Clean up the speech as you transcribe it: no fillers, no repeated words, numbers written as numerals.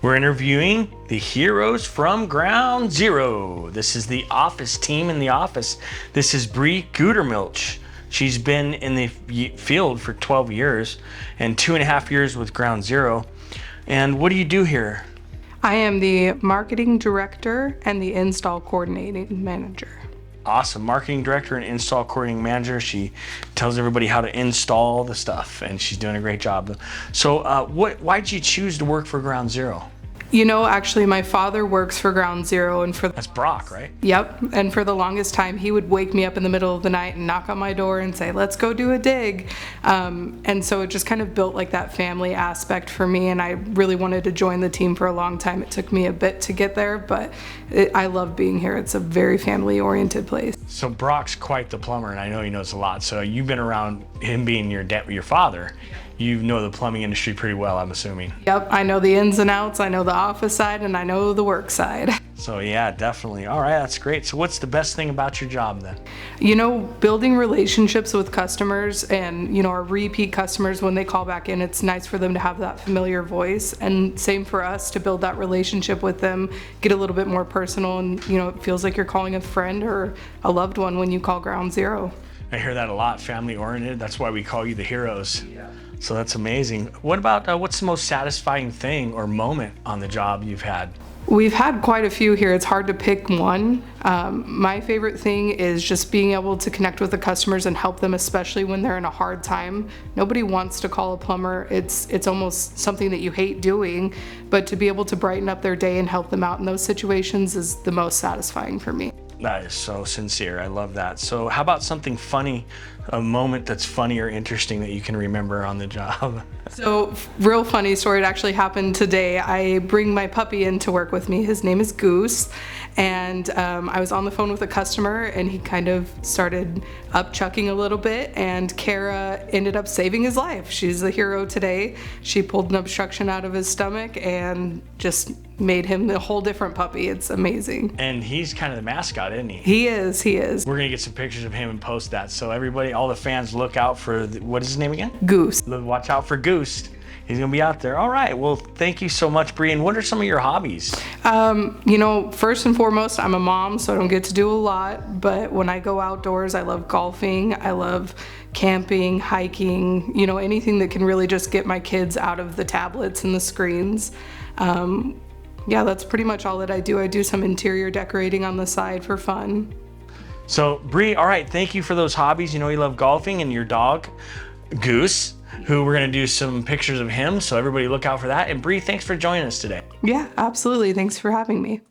We're interviewing the heroes from Ground Zero. This is the office team in the office. This is Bre Gutermilch. She's been in the field for 12 years and 2.5 years with Ground Zero. And what do you do here? I am the marketing director and the install coordinating manager. Awesome. Marketing director and install coordinating manager. She tells everybody how to install the stuff, and she's doing a great job. So why'd you choose to work for Ground Zero? You know, actually my father works for Ground Zero, and That's Brock, right? Yep, and for the longest time he would wake me up in the middle of the night and knock on my door and say, let's go do a dig. And so it just kind of built like that family aspect for me, and I really wanted to join the team for a long time. It took me a bit to get there, but I love being here. It's a very family oriented place. So Brock's quite the plumber, and I know he knows a lot. So you've been around him being your father. You know the plumbing industry pretty well, I'm assuming. Yep, I know the ins and outs, I know the office side, and I know the work side. So yeah, definitely. All right, that's great. So what's the best thing about your job then? You know, building relationships with customers and, you know, our repeat customers, when they call back in, it's nice for them to have that familiar voice. And same for us, to build that relationship with them, get a little bit more personal, and, you know, it feels like you're calling a friend or a loved one when you call Ground Zero. I hear that a lot, family oriented. That's why we call you the heroes. Yeah. So that's amazing. What about, what's the most satisfying thing or moment on the job you've had? We've had quite a few here. It's hard to pick one. My favorite thing is just being able to connect with the customers and help them, especially when they're in a hard time. Nobody wants to call a plumber. It's almost something that you hate doing, but to be able to brighten up their day and help them out in those situations is the most satisfying for me. That is so sincere. I love that. So how about something funny, a moment that's funny or interesting that you can remember on the job? So, real funny story. It actually happened today. I bring my puppy in to work with me. His name is Goose. And I was on the phone with a customer, and he kind of started upchucking a little bit, and Kara ended up saving his life. She's the hero today. She pulled an obstruction out of his stomach and just made him a whole different puppy. It's amazing. And he's kind of the mascot, isn't he? He is. We're gonna get some pictures of him and post that. So everybody, all the fans, look out for, what is his name again? Goose. Watch out for Goose. He's gonna be out there. All right, well, thank you so much, Bre. And what are some of your hobbies? You know, first and foremost, I'm a mom, so I don't get to do a lot, but when I go outdoors, I love golfing, I love camping, hiking, you know, anything that can really just get my kids out of the tablets and the screens. Yeah, that's pretty much all that I do. I do some interior decorating on the side for fun. So, Bre, all right, thank you for those hobbies. You know, you love golfing, and your dog, Goose, who we're gonna do some pictures of him, so everybody look out for that. And Bre, thanks for joining us today. Yeah, absolutely. Thanks for having me.